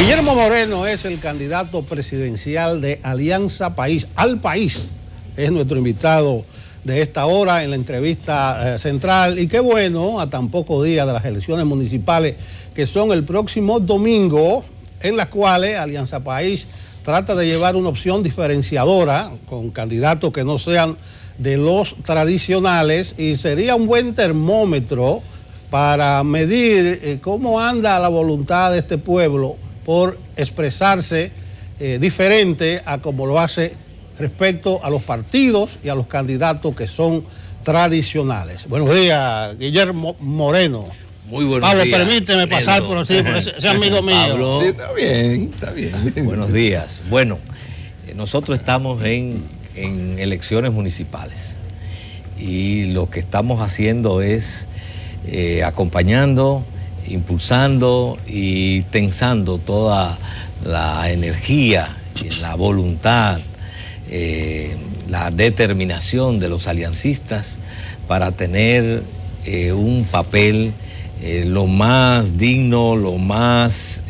Guillermo Moreno es el candidato presidencial de Alianza País. Al País es nuestro invitado de esta hora en la entrevista central. Y qué bueno, a tan pocos días de las elecciones municipales que son el próximo domingo, en las cuales Alianza País trata de llevar una opción diferenciadora con candidatos que no sean de los tradicionales, y sería un buen termómetro para medir cómo anda la voluntad de este pueblo por expresarse diferente a como lo hace respecto a los partidos y a los candidatos que son tradicionales. Buenos días, Guillermo Moreno. Muy buenos Pablo, días. Permíteme pasar por aquí, porque ese amigo mío. Pablo, sí, está bien. Buenos días. Bueno, nosotros estamos en elecciones municipales y lo que estamos haciendo es acompañando, impulsando y tensando toda la energía y la voluntad, la determinación de los aliancistas para tener un papel lo más digno, lo más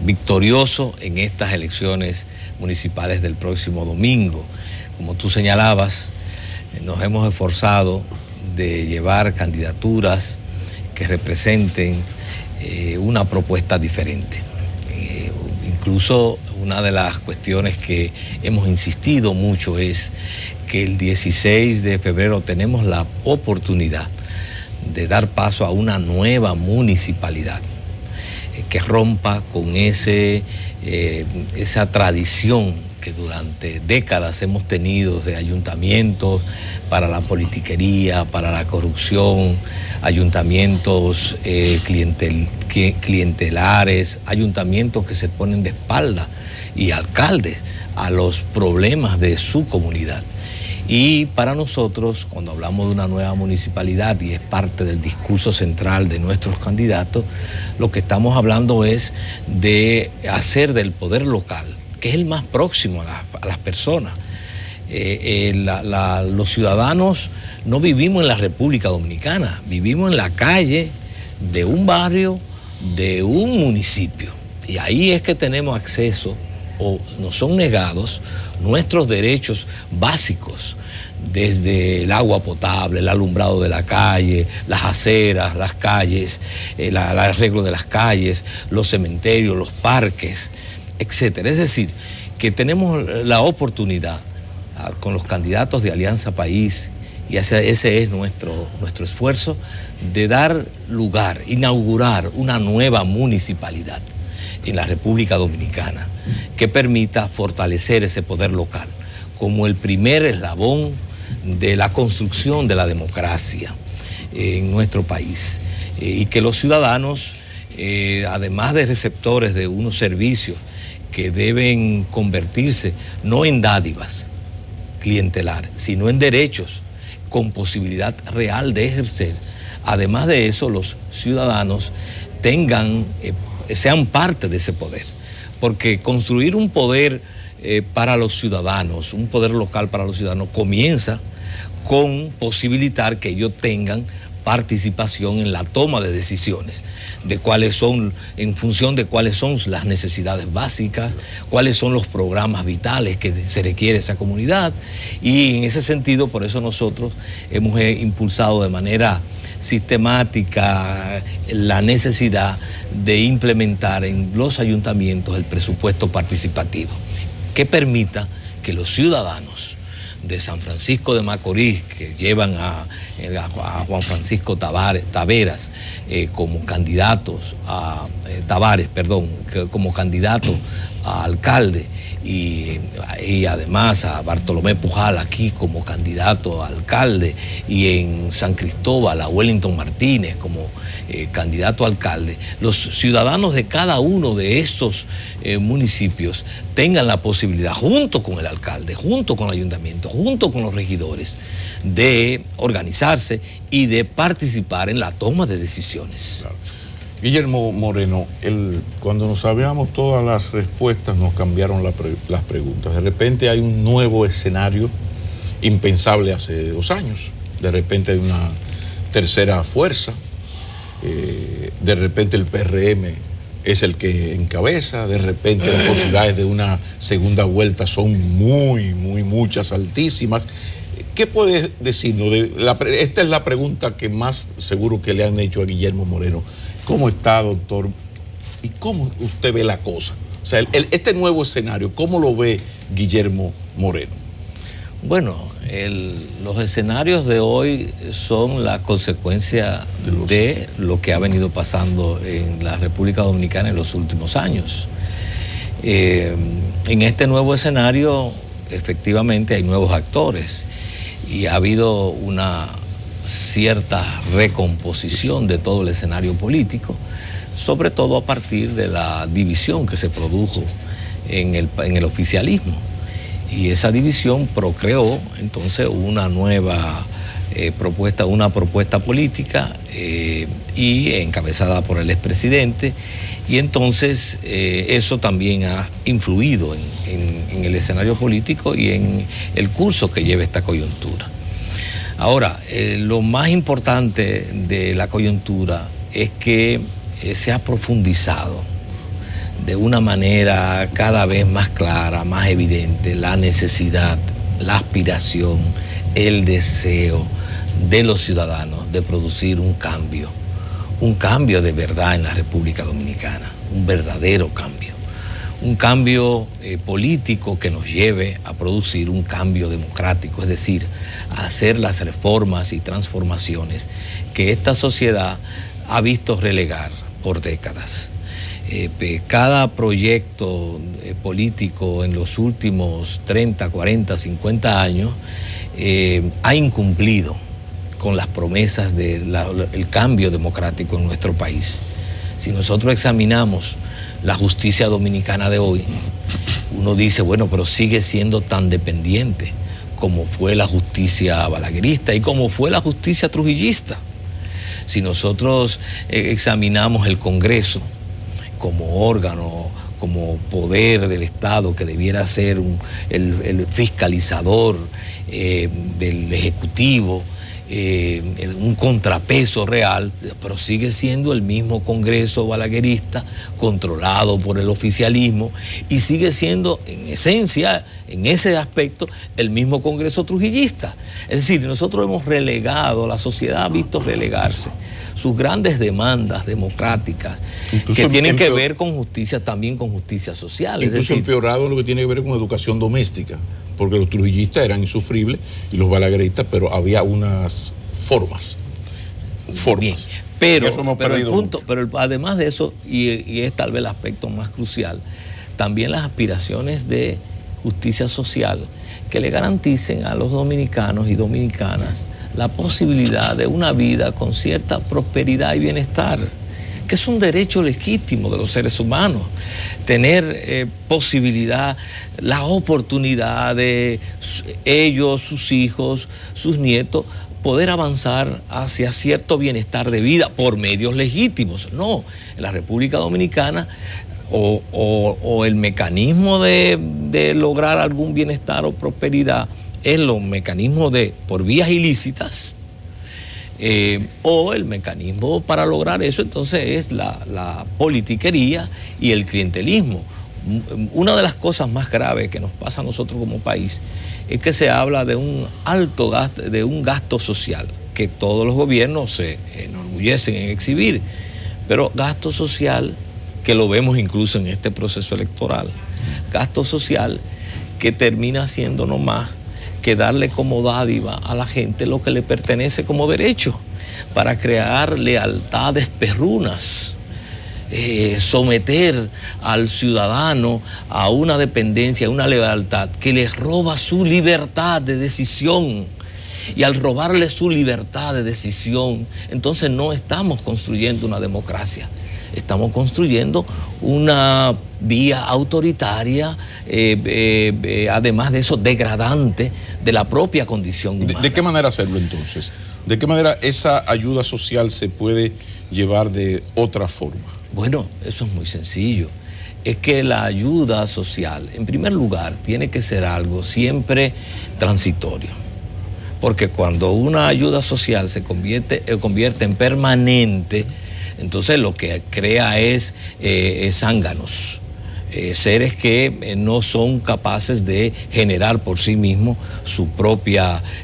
victorioso en estas elecciones municipales del próximo domingo. Como tú señalabas, nos hemos esforzado de llevar candidaturas que representen una propuesta diferente. Incluso una de las cuestiones que hemos insistido mucho es que el 16 de febrero tenemos la oportunidad de dar paso a una nueva municipalidad que rompa con esa tradición que durante décadas hemos tenido de ayuntamientos para la politiquería, para la corrupción, ayuntamientos clientelares, ayuntamientos que se ponen de espalda, y alcaldes a los problemas de su comunidad. Y para nosotros, cuando hablamos de una nueva municipalidad, y es parte del discurso central de nuestros candidatos, lo que estamos hablando es de hacer del poder local, que es el más próximo a las personas. Los ciudadanos no vivimos en la República Dominicana, vivimos en la calle de un barrio, de un municipio. Y ahí es que tenemos acceso, o nos son negados, nuestros derechos básicos, desde el agua potable, el alumbrado de la calle, las aceras, las calles, el arreglo de las calles, los cementerios, los parques, etcétera. Es decir, que tenemos la oportunidad con los candidatos de Alianza País, y ese es nuestro esfuerzo, de dar lugar, inaugurar una nueva municipalidad en la República Dominicana que permita fortalecer ese poder local como el primer eslabón de la construcción de la democracia en nuestro país, y que los ciudadanos, además de receptores de unos servicios que deben convertirse no en dádivas clientelares, sino en derechos con posibilidad real de ejercer, además de eso los ciudadanos sean parte de ese poder, porque construir un poder para los ciudadanos, un poder local para los ciudadanos, comienza con posibilitar que ellos tengan participación en la toma de decisiones, de cuáles son, en función de cuáles son las necesidades básicas, cuáles son los programas vitales que se requiere esa comunidad. Y en ese sentido, por eso nosotros hemos impulsado de manera sistemática la necesidad de implementar en los ayuntamientos el presupuesto participativo, que permita que los ciudadanos de San Francisco de Macorís, que llevan a Juan Francisco Taveras como candidatos a como candidato a alcalde, y además a Bartolomé Pujal aquí como candidato a alcalde, y en San Cristóbal a Wellington Martínez como candidato a alcalde, los ciudadanos de cada uno de estos municipios tengan la posibilidad, junto con el alcalde, junto con el ayuntamiento, junto con los regidores, de organizarse y de participar en la toma de decisiones. Claro. Guillermo Moreno, cuando nos sabíamos todas las respuestas nos cambiaron las preguntas. De repente hay un nuevo escenario impensable hace 2 años. De repente hay una tercera fuerza. De repente el PRM es el que encabeza, de repente las posibilidades de una segunda vuelta son muchas, altísimas. ¿Qué puedes decirnos? Esta es la pregunta que más seguro que le han hecho a Guillermo Moreno. ¿Cómo está, doctor? ¿Y cómo usted ve la cosa? O sea, este nuevo escenario, ¿cómo lo ve Guillermo Moreno? Bueno, los escenarios de hoy son la consecuencia de lo que ha venido pasando en la República Dominicana en los últimos años. En este nuevo escenario, efectivamente, hay nuevos actores y ha habido una cierta recomposición de todo el escenario político, sobre todo a partir de la división que se produjo en el oficialismo. Y esa división procreó entonces una nueva propuesta política y encabezada por el expresidente, y entonces eso también ha influido en el escenario político y en el curso que lleva esta coyuntura. Ahora, lo más importante de la coyuntura es que se ha profundizado de una manera cada vez más clara, más evidente, la necesidad, la aspiración, el deseo de los ciudadanos de producir un cambio de verdad en la República Dominicana, un verdadero cambio, un cambio político que nos lleve a producir un cambio democrático, es decir, a hacer las reformas y transformaciones que esta sociedad ha visto relegar por décadas. Cada proyecto político en los últimos 30, 40, 50 años ha incumplido con las promesas del cambio democrático en nuestro país. Si nosotros examinamos la justicia dominicana de hoy, uno dice, bueno, pero sigue siendo tan dependiente como fue la justicia balaguerista y como fue la justicia trujillista. Si nosotros examinamos el Congreso como órgano, como poder del Estado que debiera ser el fiscalizador del Ejecutivo, un contrapeso real, pero sigue siendo el mismo Congreso balaguerista controlado por el oficialismo, y sigue siendo en esencia, en ese aspecto, el mismo Congreso trujillista. Es decir, nosotros hemos relegado, la sociedad ha visto relegarse sus grandes demandas democráticas, incluso que tienen que ver con justicia, también con justicia social. Incluso es decir, empeorado en lo que tiene que ver con educación doméstica, porque los trujillistas eran insufribles y los balagueristas, pero había unas formas. Bien, pero además de eso, y es tal vez el aspecto más crucial, también las aspiraciones de justicia social que le garanticen a los dominicanos y dominicanas la posibilidad de una vida con cierta prosperidad y bienestar, que es un derecho legítimo de los seres humanos, tener posibilidad, la oportunidad de ellos, sus hijos, sus nietos, poder avanzar hacia cierto bienestar de vida por medios legítimos. No, en la República Dominicana o el mecanismo de lograr algún bienestar o prosperidad es los mecanismos por vías ilícitas, o el mecanismo para lograr eso entonces es la politiquería y el clientelismo. Una de las cosas más graves que nos pasa a nosotros como país es que se habla de un alto gasto, de un gasto social, que todos los gobiernos se enorgullecen en exhibir, pero gasto social que lo vemos incluso en este proceso electoral, gasto social que termina siendo no más que darle como dádiva a la gente lo que le pertenece como derecho, para crear lealtades perrunas, someter al ciudadano a una dependencia, a una lealtad que les roba su libertad de decisión. Y al robarle su libertad de decisión, entonces no estamos construyendo una democracia, estamos construyendo una vía autoritaria, además de eso, degradante de la propia condición humana. ¿De qué manera hacerlo entonces? ¿De qué manera esa ayuda social se puede llevar de otra forma? Bueno, eso es muy sencillo. Es que la ayuda social, en primer lugar, tiene que ser algo siempre transitorio. Porque cuando una ayuda social se convierte en permanente, Entonces lo que crea es zánganos. Seres que no son capaces de generar por sí mismos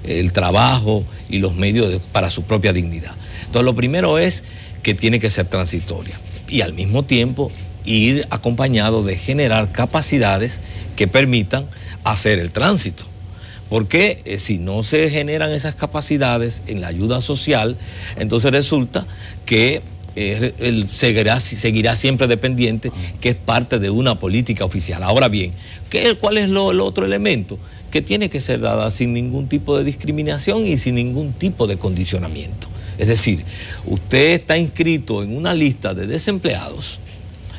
el trabajo y los medios para su propia dignidad. Entonces lo primero es que tiene que ser transitoria y al mismo tiempo ir acompañado de generar capacidades que permitan hacer el tránsito. Porque si no se generan esas capacidades en la ayuda social, entonces resulta que él seguirá siempre dependiente, que es parte de una política oficial. Ahora bien, ¿cuál es el otro elemento? Que tiene que ser dada sin ningún tipo de discriminación y sin ningún tipo de condicionamiento. Es decir, usted está inscrito en una lista de desempleados,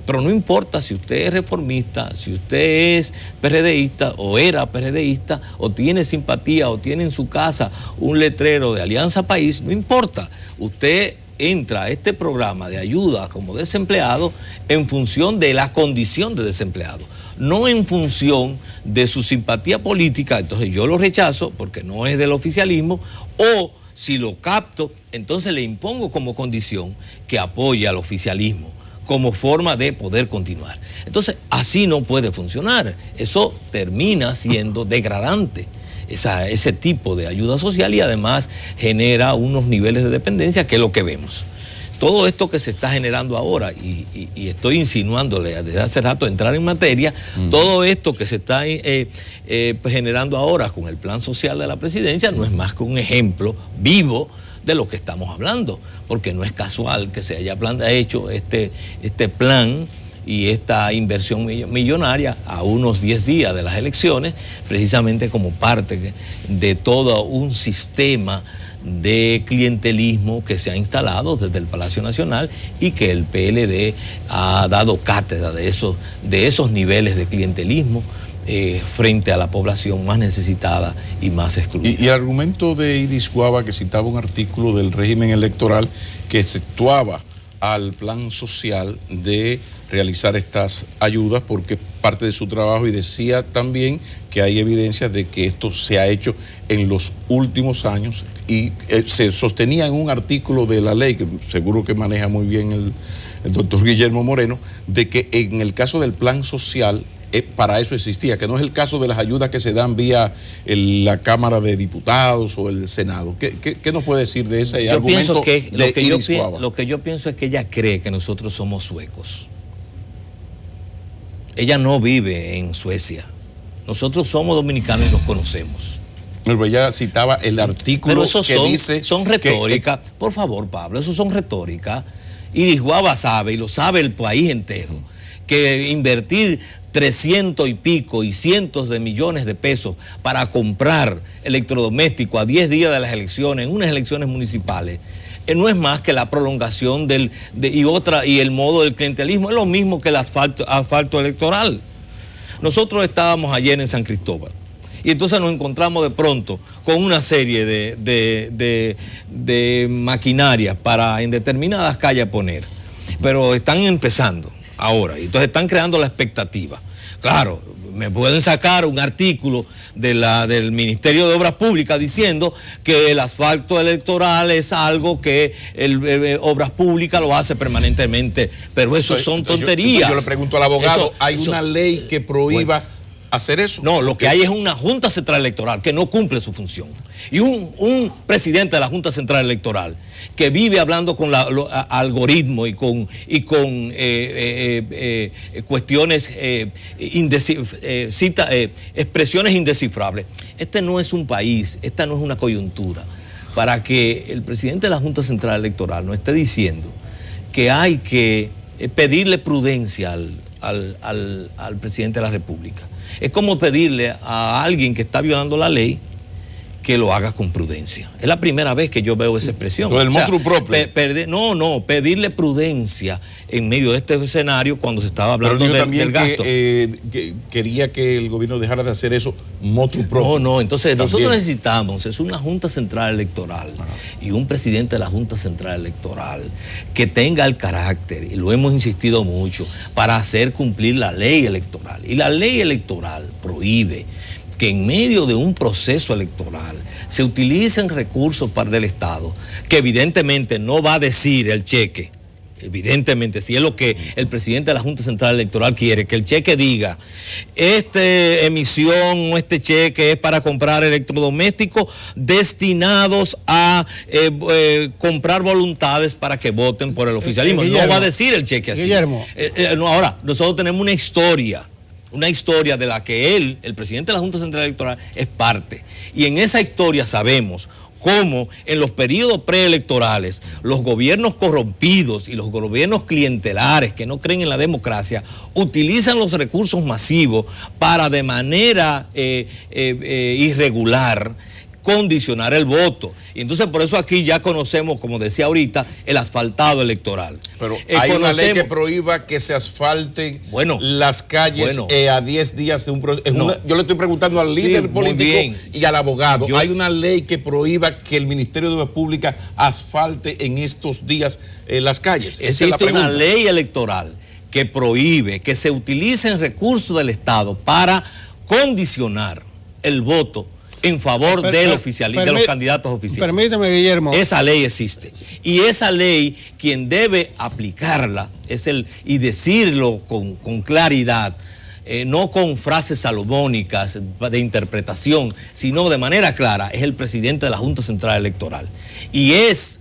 pero no importa si usted es reformista, si usted es PRDista o era PRDista, o tiene simpatía o tiene en su casa un letrero de Alianza País, no importa. Usted entra a este programa de ayuda como desempleado en función de la condición de desempleado, no en función de su simpatía política. Entonces yo lo rechazo porque no es del oficialismo, o si lo capto, entonces le impongo como condición que apoye al oficialismo como forma de poder continuar. Entonces así no puede funcionar, eso termina siendo degradante. Ese tipo de ayuda social, y además genera unos niveles de dependencia, que es lo que vemos. Todo esto que se está generando ahora, y estoy insinuándole desde hace rato entrar en materia, todo esto que se está generando ahora con el plan social de la presidencia no es más que un ejemplo vivo de lo que estamos hablando, porque no es casual que se haya hecho este plan y esta inversión millonaria a unos 10 días de las elecciones, precisamente como parte de todo un sistema de clientelismo que se ha instalado desde el Palacio Nacional, y que el PLD ha dado cátedra de esos niveles de clientelismo frente a la población más necesitada y más excluida. Y el argumento de Iris Guava, que citaba un artículo del régimen electoral que exceptuaba al plan social de realizar estas ayudas porque parte de su trabajo, y decía también que hay evidencias de que esto se ha hecho en los últimos años, y se sostenía en un artículo de la ley, que seguro que maneja muy bien el doctor Guillermo Moreno, de que en el caso del plan social para eso existía, que no es el caso de las ayudas que se dan vía la Cámara de Diputados o el Senado. ¿Qué nos puede decir de ese argumento de Iris Guava? Lo que yo pienso es que ella cree que nosotros somos suecos. Ella no vive en Suecia. Nosotros somos dominicanos y nos conocemos. Pero ella citaba el artículo que dice... Son retóricas. Por favor, Pablo, eso son retóricas. Iris Guava sabe, y lo sabe el país entero, que invertir 300 y pico y cientos de millones de pesos para comprar electrodomésticos a 10 días de las elecciones, en unas elecciones municipales, no es más que la prolongación y el modo del clientelismo. Es lo mismo que el asfalto electoral. Nosotros estábamos ayer en San Cristóbal y entonces nos encontramos de pronto con una serie de maquinarias para en determinadas calles poner, pero están empezando ahora, y entonces están creando la expectativa. Claro, me pueden sacar un artículo del Ministerio de Obras Públicas diciendo que el asfalto electoral es algo que Obras Públicas lo hace permanentemente, pero eso son tonterías. Yo le pregunto al abogado, ¿hay una ley que prohíba hacer eso? No, lo que hay es una Junta Central Electoral que no cumple su función, y un presidente de la Junta Central Electoral que vive hablando con algoritmos y con cuestiones, expresiones indescifrables. Este no es un país, esta no es una coyuntura para que el presidente de la Junta Central Electoral nos esté diciendo que hay que pedirle prudencia al presidente de la República. Es como pedirle a alguien que está violando la ley que lo haga con prudencia. Es la primera vez que yo veo esa expresión. El monstruo propio. Pedirle prudencia en medio de este escenario cuando se estaba hablando del gasto. Que quería que el gobierno dejara de hacer eso, monstruo propio. Entonces nosotros necesitamos una Junta Central Electoral y un presidente de la Junta Central Electoral que tenga el carácter, y lo hemos insistido mucho, para hacer cumplir la ley electoral. Y la ley electoral prohíbe que en medio de un proceso electoral se utilicen recursos del Estado, que evidentemente no va a decir el cheque, evidentemente, si es lo que el presidente de la Junta Central Electoral quiere, que el cheque diga, esta emisión o este cheque es para comprar electrodomésticos destinados a comprar voluntades para que voten por el oficialismo. Guillermo, no va a decir el cheque así. Guillermo. No, ahora, nosotros tenemos una historia de la que él, el presidente de la Junta Central Electoral, es parte. Y en esa historia sabemos cómo en los periodos preelectorales los gobiernos corrompidos y los gobiernos clientelares que no creen en la democracia utilizan los recursos masivos para de manera irregular condicionar el voto. Y entonces por eso aquí ya conocemos, como decía ahorita, el asfaltado electoral. Pero hay una ley que prohíba que se asfalten las calles a 10 días de un proceso. Yo le estoy preguntando al líder político y al abogado. Hay una ley que prohíba que el Ministerio de Obras Públicas asfalte en estos días las calles. Existe una ley electoral que prohíbe que se utilicen recursos del Estado para condicionar el voto en favor del oficialismo, de los candidatos oficiales. Permíteme, Guillermo. Esa ley existe. Y esa ley, quien debe aplicarla y decirlo con claridad, no con frases salomónicas de interpretación, sino de manera clara, es el presidente de la Junta Central Electoral. Y es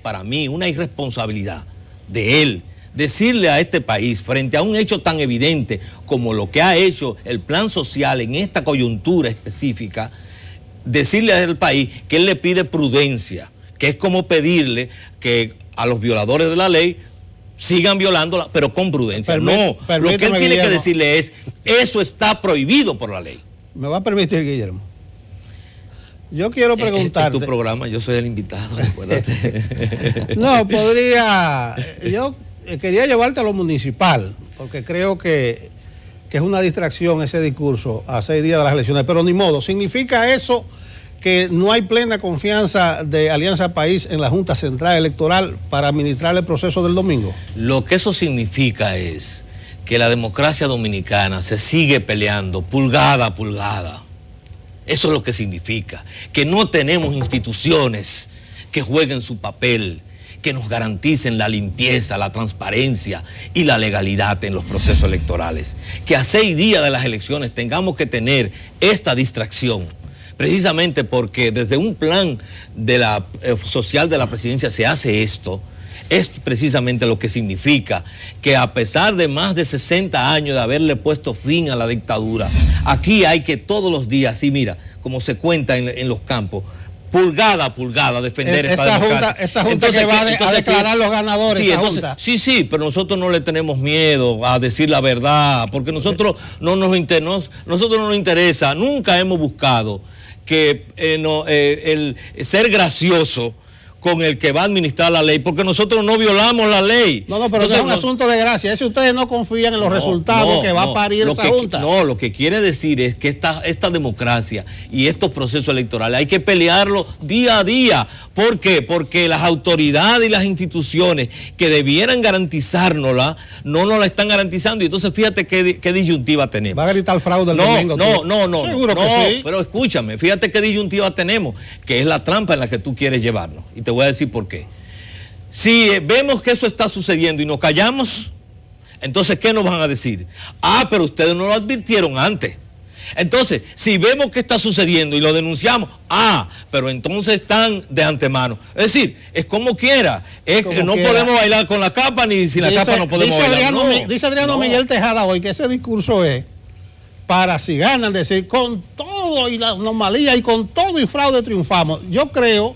para mí una irresponsabilidad de él decirle a este país, frente a un hecho tan evidente como lo que ha hecho el plan social en esta coyuntura específica, decirle al país que él le pide prudencia, que es como pedirle que a los violadores de la ley sigan violándola, pero con prudencia. No, lo que él tiene que decirle es, eso está prohibido por la ley. ¿Me va a permitir, Guillermo? Yo quiero preguntarte. En tu programa, yo soy el invitado, recuérdate. No, yo quería llevarte a lo municipal, porque creo que es una distracción ese discurso a 6 días de las elecciones, pero ni modo. ¿Significa eso que no hay plena confianza de Alianza País en la Junta Central Electoral para administrar el proceso del domingo? Lo que eso significa es que la democracia dominicana se sigue peleando pulgada a pulgada. Eso es lo que significa, que no tenemos instituciones que jueguen su papel, que nos garanticen la limpieza, la transparencia y la legalidad en los procesos electorales. Que a 6 días de las elecciones tengamos que tener esta distracción, precisamente porque desde un plan social de la presidencia se hace esto, es precisamente lo que significa que a pesar de más de 60 años de haberle puesto fin a la dictadura, aquí hay que todos los días, sí, mira, como se cuenta en los campos, pulgada a pulgada defender esta democracia. Esa junta entonces, que va a declarar los ganadores. Sí, junta. Sí, pero nosotros no le tenemos miedo a decir la verdad, porque nosotros no nos interesa, nunca hemos buscado que el ser gracioso con el que va a administrar la ley, porque nosotros no violamos la ley. No, pero entonces, eso es un asunto de gracia. Es si ustedes no confían en los resultados que va a parir esa junta. No, lo que quiere decir es que esta democracia y estos procesos electorales hay que pelearlo día a día. ¿Por qué? Porque las autoridades y las instituciones que debieran garantizárnosla, no nos la están garantizando. Y entonces fíjate qué disyuntiva tenemos. Va a gritar fraude el domingo. No. Seguro que sí. Pero escúchame, fíjate qué disyuntiva tenemos, que es la trampa en la que tú quieres llevarnos. Y te voy a decir por qué. Si vemos que eso está sucediendo y nos callamos, entonces ¿qué nos van a decir? Pero ustedes no lo advirtieron antes. Entonces, si vemos que está sucediendo y lo denunciamos, pero entonces están de antemano. Es decir, es como quiera. Podemos bailar con la capa ni sin la capa no podemos bailar. Dice Adriano Miguel Tejada hoy que ese discurso es para si ganan, decir, con todo y la anomalía y con todo y fraude triunfamos. Yo creo...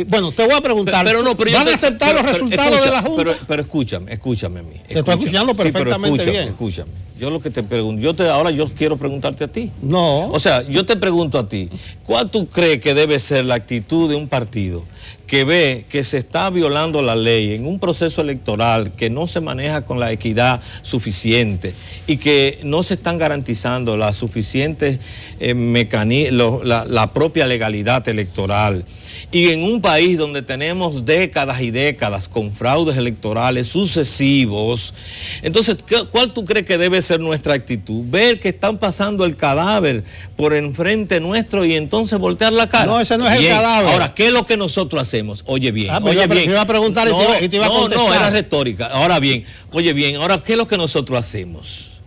bueno, te voy a preguntar, ¿van a aceptar los resultados de la Junta? Pero escúchame a mí. Te estoy escuchando perfectamente bien. Escúchame. Yo lo que te pregunto, ahora yo quiero preguntarte a ti. No. O sea, yo te pregunto a ti, ¿cuál tú crees que debe ser la actitud de un partido que ve que se está violando la ley en un proceso electoral que no se maneja con la equidad suficiente y que no se están garantizando las suficientes mecanismos, la propia legalidad electoral, Y en un país donde tenemos décadas y décadas con fraudes electorales sucesivos, entonces, ¿cuál tú crees que debe ser nuestra actitud? Ver que están pasando el cadáver por enfrente nuestro y entonces voltear la cara. No, ese no es el cadáver. Ahora, ¿qué es lo que nosotros hacemos? Oye bien, oye bien. Me iba a preguntar y te iba a contestar. No, era retórica. Ahora bien, oye bien, ahora, ¿qué es lo que nosotros hacemos?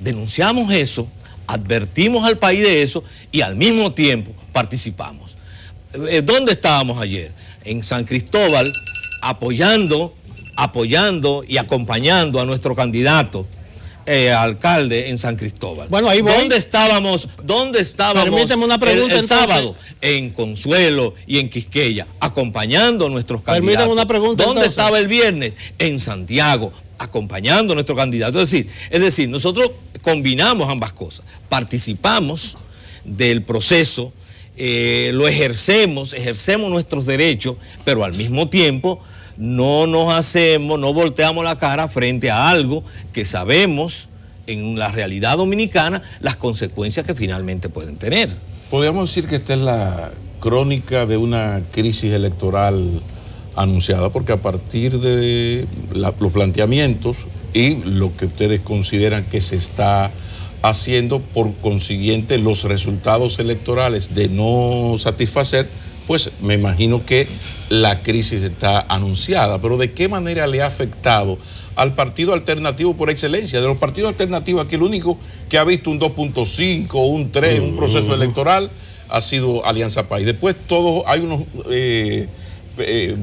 Denunciamos eso, advertimos al país de eso y al mismo tiempo participamos. ¿Dónde estábamos ayer? En San Cristóbal, apoyando y acompañando a nuestro candidato alcalde en San Cristóbal. Bueno, ahí voy. ¿Dónde estábamos Permíteme una pregunta, el sábado? En Consuelo y en Quisqueya, acompañando a nuestros candidatos. Permíteme una pregunta. ¿Dónde estaba el viernes? En Santiago, acompañando a nuestro candidato. Es decir, nosotros combinamos ambas cosas. Participamos del proceso, lo ejercemos nuestros derechos, pero al mismo tiempo no volteamos la cara frente a algo que sabemos en la realidad dominicana las consecuencias que finalmente pueden tener. Podríamos decir que esta es la crónica de una crisis electoral anunciada, porque a partir de los planteamientos y lo que ustedes consideran que se está haciendo, por consiguiente los resultados electorales de no satisfacer, pues me imagino que la crisis está anunciada. Pero ¿de qué manera le ha afectado al partido alternativo por excelencia? De los partidos alternativos, aquí el único que ha visto un 2.5, un 3, un proceso electoral ha sido Alianza País. Después hay unos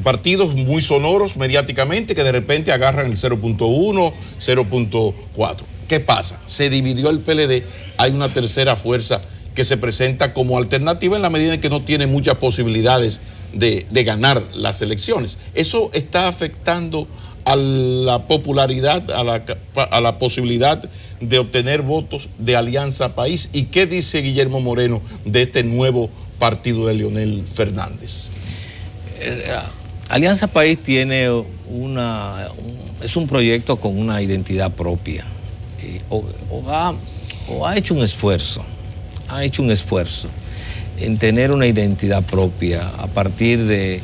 partidos muy sonoros mediáticamente que de repente agarran el 0.1, 0.4. ¿Qué pasa? Se dividió el PLD, hay una tercera fuerza que se presenta como alternativa en la medida en que no tiene muchas posibilidades de ganar las elecciones. Eso está afectando a la popularidad, a la posibilidad de obtener votos de Alianza País. ¿Y qué dice Guillermo Moreno de este nuevo partido de Leonel Fernández? Alianza País tiene es un proyecto con una identidad propia. Ha hecho un esfuerzo en tener una identidad propia a partir de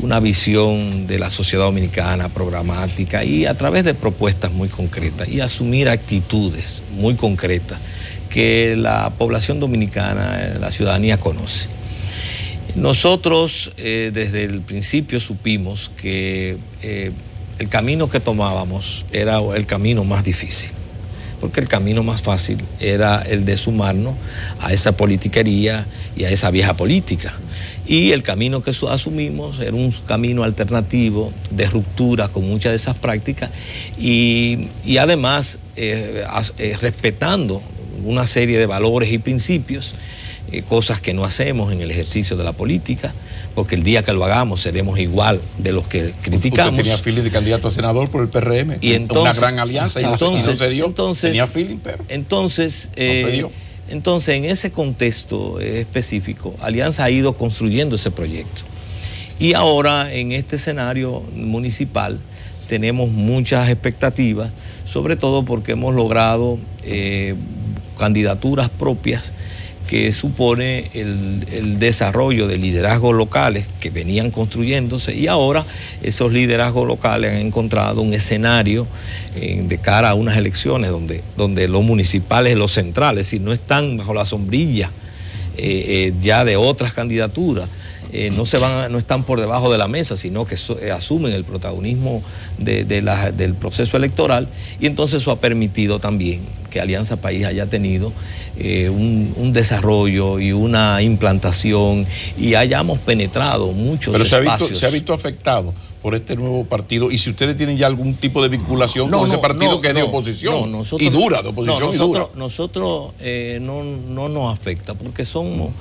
una visión de la sociedad dominicana programática y a través de propuestas muy concretas y asumir actitudes muy concretas que la población dominicana, la ciudadanía conoce. Nosotros desde el principio supimos que el camino que tomábamos era el camino más difícil, porque el camino más fácil era el de sumarnos a esa politiquería y a esa vieja política. Y el camino que asumimos era un camino alternativo, de ruptura con muchas de esas prácticas y además respetando una serie de valores y principios, cosas que no hacemos en el ejercicio de la política, porque el día que lo hagamos seremos igual de los que criticamos. Usted tenía feeling de candidato a senador por el PRM, y entonces, una gran alianza, y no se dio. Tenía feeling, pero entonces, no se dio. Entonces, en ese contexto específico, Alianza ha ido construyendo ese proyecto. Y ahora, en este escenario municipal, tenemos muchas expectativas, sobre todo porque hemos logrado candidaturas propias que supone el desarrollo de liderazgos locales que venían construyéndose, y ahora esos liderazgos locales han encontrado un escenario de cara a unas elecciones donde los municipales, los centrales, si no están bajo la sombrilla ya de otras candidaturas, no están por debajo de la mesa, sino que asumen el protagonismo del proceso electoral, y entonces eso ha permitido también que Alianza País haya tenido un desarrollo y una implantación, y hayamos penetrado muchos espacios. Pero se ha visto afectado por este nuevo partido, y si ustedes tienen ya algún tipo de vinculación con ese partido que es de oposición, nosotros, y dura, de oposición dura. Nosotros no nos afecta, porque son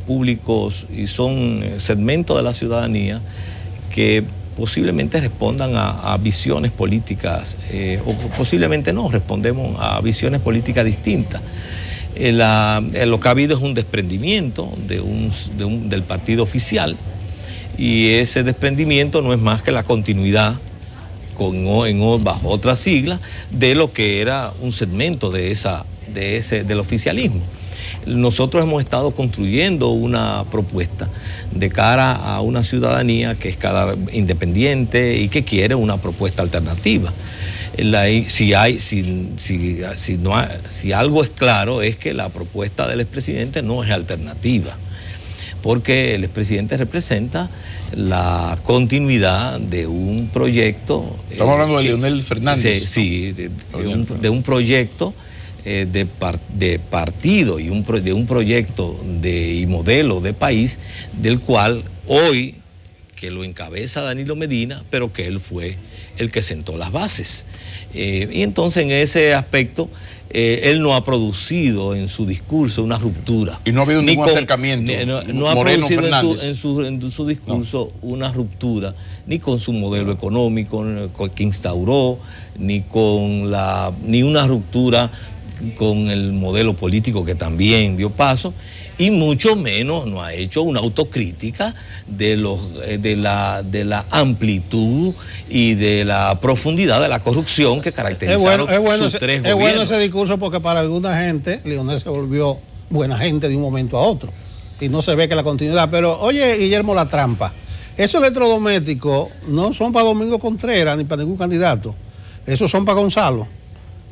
públicos y son segmentos de la ciudadanía que posiblemente respondan a visiones políticas, o posiblemente no, respondemos a visiones políticas distintas. Lo que ha habido es un desprendimiento del partido oficial, y ese desprendimiento no es más que la continuidad bajo otra sigla de lo que era un segmento del oficialismo. nosotros hemos estado construyendo una propuesta de cara a una ciudadanía que es cada vez independiente y que quiere una propuesta alternativa. Si algo es claro es que la propuesta del expresidente no es alternativa, porque el expresidente representa la continuidad de un proyecto. Estamos hablando de Leonel Fernández. Sí, de un proyecto de partido y de un proyecto y modelo de país, del cual hoy, que lo encabeza Danilo Medina, pero que él fue el que sentó las bases. Y entonces en ese aspecto él no ha producido en su discurso una ruptura. Y no ha habido ningún acercamiento. No ha producido en su discurso una ruptura, ni con su modelo económico que instauró, ni una ruptura con el modelo político que también dio paso, y mucho menos no ha hecho una autocrítica de la amplitud y de la profundidad de la corrupción que caracterizaron sus tres gobiernos. Es bueno ese discurso, porque para alguna gente Leonel se volvió buena gente de un momento a otro y no se ve que la continuidad. Pero oye, Guillermo, la trampa, esos electrodomésticos no son para Domingo Contreras ni para ningún candidato, esos son para Gonzalo.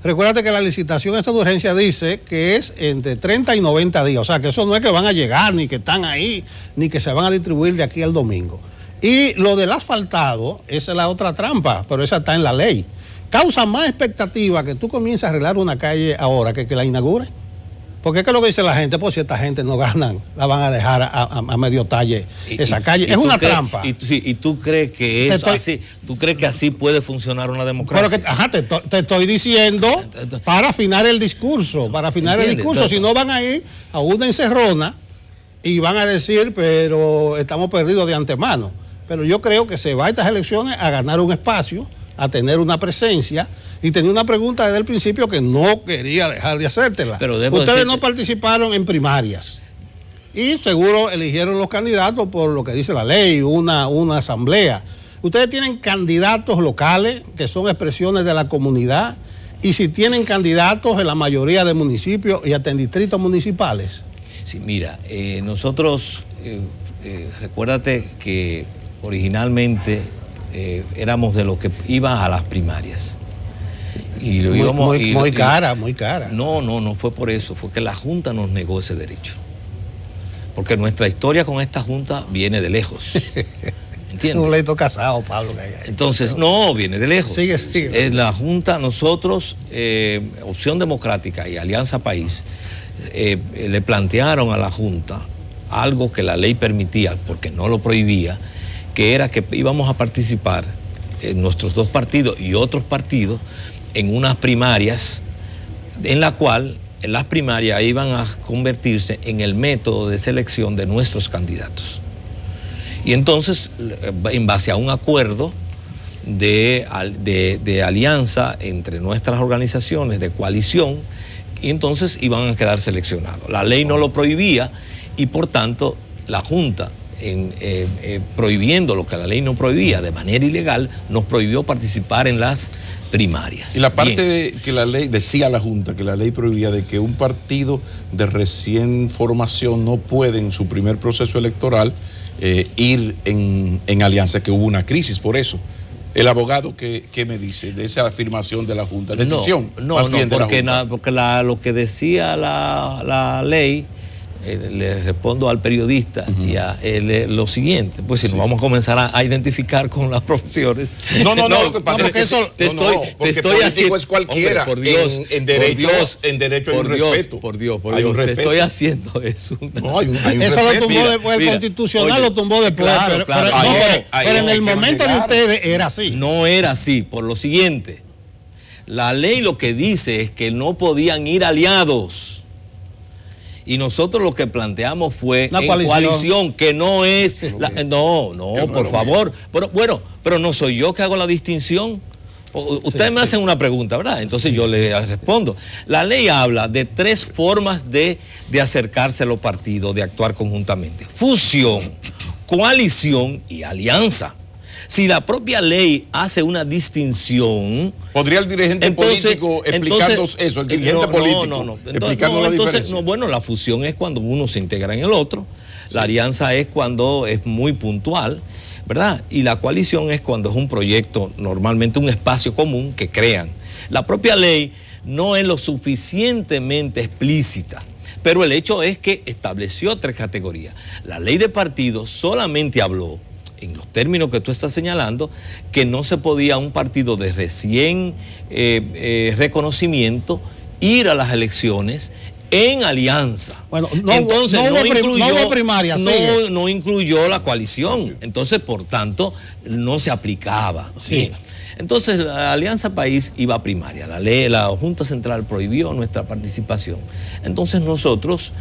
Recuérdate que la licitación esta de urgencia dice que es entre 30 y 90 días. O sea, que eso no es que van a llegar, ni que están ahí, ni que se van a distribuir de aquí al domingo. Y lo del asfaltado, esa es la otra trampa, pero esa está en la ley. Causa más expectativa que tú comiences a arreglar una calle ahora que la inaugure. Porque es que lo que dice la gente, pues si esta gente no ganan, la van a dejar a medio talle esa calle. Es una trampa. ¿Y tú crees que es así? ¿Tú crees que así puede funcionar una democracia? Pero te estoy diciendo para afinar el discurso, si no van a ir a una encerrona y van a decir, pero estamos perdidos de antemano. Pero yo creo que se va a estas elecciones a ganar un espacio, a tener una presencia. Y tenía una pregunta desde el principio que no quería dejar de hacértela. Ustedes no participaron en primarias y seguro eligieron los candidatos por lo que dice la ley, una asamblea. Ustedes tienen candidatos locales que son expresiones de la comunidad, y si tienen candidatos en la mayoría de municipios y hasta en distritos municipales. Sí, mira, nosotros, recuérdate que originalmente éramos de los que iban a las primarias. Y lo íbamos, muy cara. No fue por eso, fue que la Junta nos negó ese derecho. Porque nuestra historia con esta Junta viene de lejos. ¿Entiendes? Un pleito casado, Pablo. Entonces, no, viene de lejos. Sigue. La Junta, nosotros, Opción Democrática y Alianza País, le plantearon a la Junta algo que la ley permitía, porque no lo prohibía, que era que íbamos a participar en nuestros dos partidos y otros partidos en unas primarias, en la cual las primarias iban a convertirse en el método de selección de nuestros candidatos. Y entonces, en base a un acuerdo de alianza entre nuestras organizaciones de coalición, y entonces iban a quedar seleccionados. La ley no lo prohibía y por tanto la Junta, prohibiendo lo que la ley no prohibía de manera ilegal, nos prohibió participar en las primarias. Y la parte que la ley, decía la Junta, que la ley prohibía de que un partido de recién formación no puede en su primer proceso electoral ir en alianza, que hubo una crisis por eso. El abogado, ¿qué me dice de esa afirmación de la Junta? Decisión, porque lo que decía la ley, le respondo al periodista y a él lo siguiente, pues si nos vamos a comenzar a identificar con las profesiones. No, lo que pasa es que eso te estoy haciendo es cualquiera. Hombre, por Dios, en derecho hay un respeto. Por Dios, te estoy haciendo eso. No, hay un eso respeto. Lo tumbó después, el Constitucional lo tumbó después. Claro, pero en el momento de ustedes era así. No era así, por lo siguiente. La ley lo que dice es que no podían ir aliados. Y nosotros lo que planteamos fue en coalición, que no es... por favor. Pero no soy yo que hago la distinción. Ustedes me hacen una pregunta, ¿verdad? Entonces yo le respondo. La ley habla de tres formas de acercarse a los partidos, de actuar conjuntamente. Fusión, coalición y alianza. Si la propia ley hace una distinción... ¿Podría el dirigente político explicarnos eso? El dirigente político explicarnos la diferencia. Bueno, la fusión es cuando uno se integra en el otro. Sí. La alianza es cuando es muy puntual, ¿verdad? Y la coalición es cuando es un proyecto, normalmente un espacio común que crean. La propia ley no es lo suficientemente explícita, pero el hecho es que estableció 3 categorías. La ley de partidos solamente habló, en los términos que tú estás señalando, que no se podía un partido de recién reconocimiento ir a las elecciones en alianza. Bueno, entonces no incluyó la coalición. Entonces, por tanto, no se aplicaba. Sí. Bien. Entonces, la Alianza País iba a primaria. La ley, la Junta Central prohibió nuestra participación. Entonces, nosotros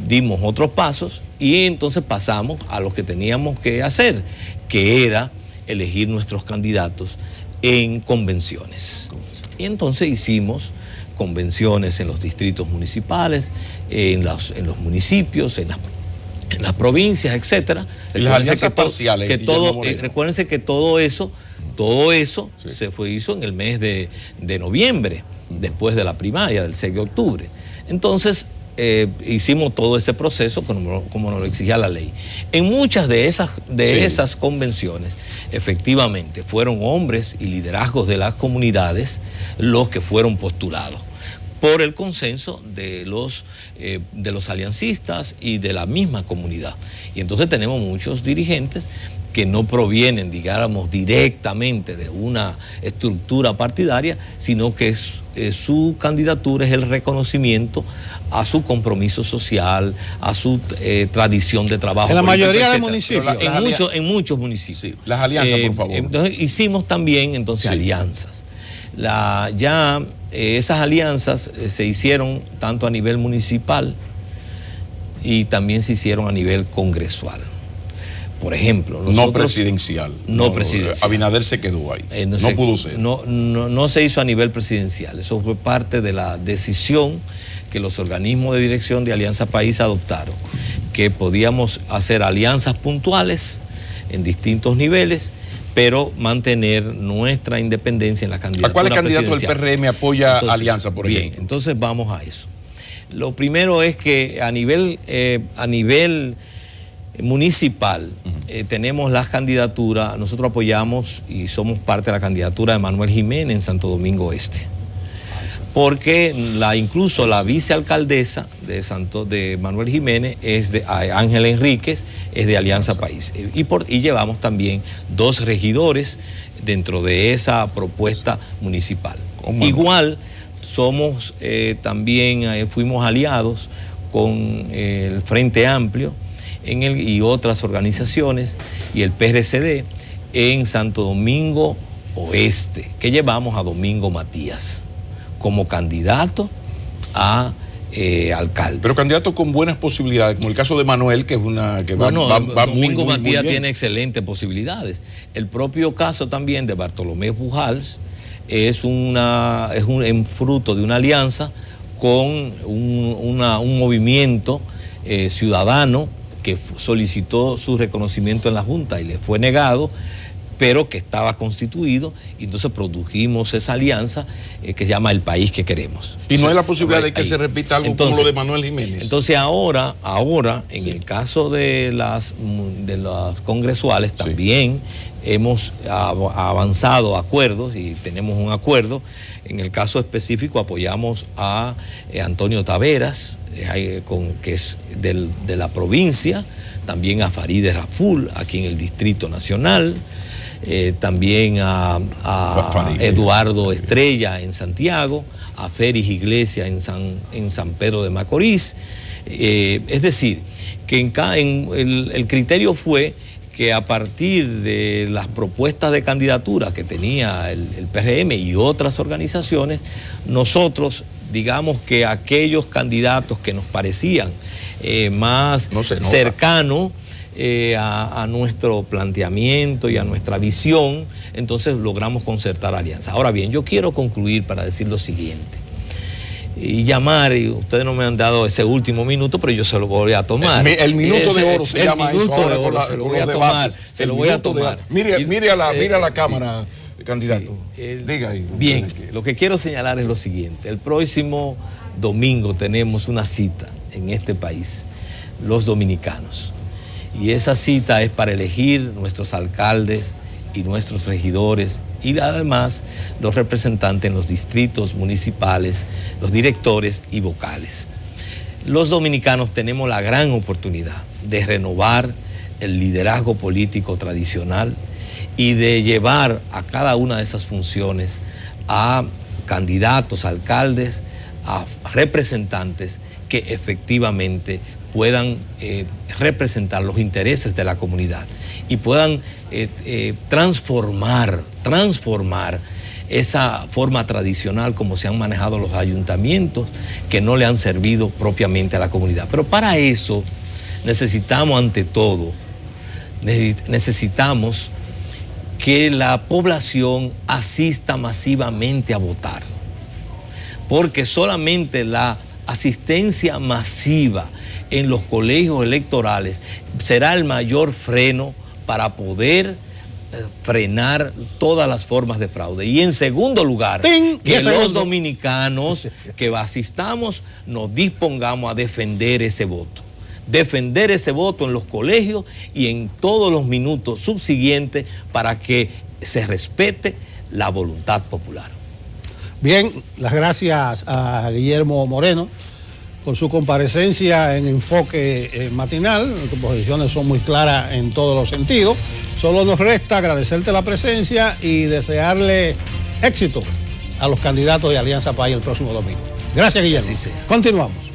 dimos otros pasos y entonces pasamos a lo que teníamos que hacer, que era elegir nuestros candidatos en convenciones. Y entonces hicimos convenciones en los distritos municipales, en los municipios, en las provincias, etcétera. Las alianzas parciales. Recuérdense que todo eso sí. se hizo en el mes de noviembre, después de la primaria, del 6 de octubre. Entonces, hicimos todo ese proceso como nos lo exigía la ley. En muchas de esas convenciones, efectivamente, fueron hombres y liderazgos de las comunidades los que fueron postulados por el consenso de los aliancistas y de la misma comunidad. Y entonces tenemos muchos dirigentes que no provienen, digamos, directamente de una estructura partidaria, sino que su candidatura es el reconocimiento a su compromiso social, a su tradición de trabajo. En la mayoría de municipios. En muchos municipios. Sí, las alianzas, por favor. Entonces, hicimos también alianzas. Esas alianzas se hicieron tanto a nivel municipal y también se hicieron a nivel congresual. Por ejemplo, no presidencial. No presidencial. Abinader se quedó ahí. No pudo ser. No se hizo a nivel presidencial. Eso fue parte de la decisión que los organismos de dirección de Alianza País adoptaron, que podíamos hacer alianzas puntuales en distintos niveles, pero mantener nuestra independencia en la candidatura. ¿A cuál candidato del PRM apoya Alianza, por ejemplo? Bien, entonces vamos a eso. Lo primero es que a nivel municipal tenemos las candidaturas, nosotros apoyamos y somos parte de la candidatura de Manuel Jiménez en Santo Domingo Este, porque incluso la vicealcaldesa de Manuel Jiménez es de Ángela Enríquez, es de Alianza País, y llevamos también 2 regidores dentro de esa propuesta municipal. Igual somos también fuimos aliados con el Frente Amplio y otras organizaciones y el PRCD en Santo Domingo Oeste, que llevamos a Domingo Matías como candidato a alcalde. Pero candidato con buenas posibilidades, como el caso de Manuel, que es una que va Domingo muy Matías bien. tiene excelentes posibilidades. El propio caso también de Bartolomé Pujals es un fruto de una alianza con un movimiento ciudadano que solicitó su reconocimiento en la Junta y le fue negado, pero que estaba constituido, y entonces produjimos esa alianza que se llama El País que Queremos. Y no hay la posibilidad de que se repita algo como lo de Manuel Jiménez. Entonces ahora en el caso de las congresuales también hemos avanzado acuerdos y tenemos un acuerdo. En el caso específico apoyamos a Antonio Taveras, que es de la provincia, también a Farideh Raful, aquí en el Distrito Nacional, también a Eduardo Estrella en Santiago, a Félix Iglesias en San Pedro de Macorís. Es decir, que el criterio fue que a partir de las propuestas de candidatura que tenía el PRM y otras organizaciones, nosotros, digamos que aquellos candidatos que nos parecían más cercanos a nuestro planteamiento y a nuestra visión, entonces logramos concertar alianzas. Ahora bien, yo quiero concluir para decir lo siguiente. y llamar, y ustedes no me han dado ese último minuto, pero yo se lo voy a tomar. El minuto de oro se llama eso. El minuto de oro se lo voy a tomar. Se lo voy a tomar. Mire a la cámara, candidato. Diga ahí. Bien, lo que quiero señalar es lo siguiente. El próximo domingo tenemos una cita en este país, los dominicanos. Y esa cita es para elegir nuestros alcaldes y nuestros regidores y además los representantes en los distritos municipales, los directores y vocales. Los dominicanos tenemos la gran oportunidad de renovar el liderazgo político tradicional y de llevar a cada una de esas funciones a candidatos, alcaldes, a representantes que efectivamente puedan representar los intereses de la comunidad y puedan transformar esa forma tradicional como se han manejado los ayuntamientos que no le han servido propiamente a la comunidad. Pero para eso necesitamos, ante todo, necesitamos que la población asista masivamente a votar, porque solamente la asistencia masiva en los colegios electorales será el mayor freno para poder frenar todas las formas de fraude. Y en segundo lugar, que los dominicanos que asistamos nos dispongamos a defender ese voto. Defender ese voto en los colegios y en todos los minutos subsiguientes para que se respete la voluntad popular. Bien, las gracias a Guillermo Moreno por su comparecencia en Enfoque Matinal. Tus posiciones son muy claras en todos los sentidos. Solo nos resta agradecerte la presencia y desearle éxito a los candidatos de Alianza País el próximo domingo. Gracias, Guillermo. Así sea. Continuamos.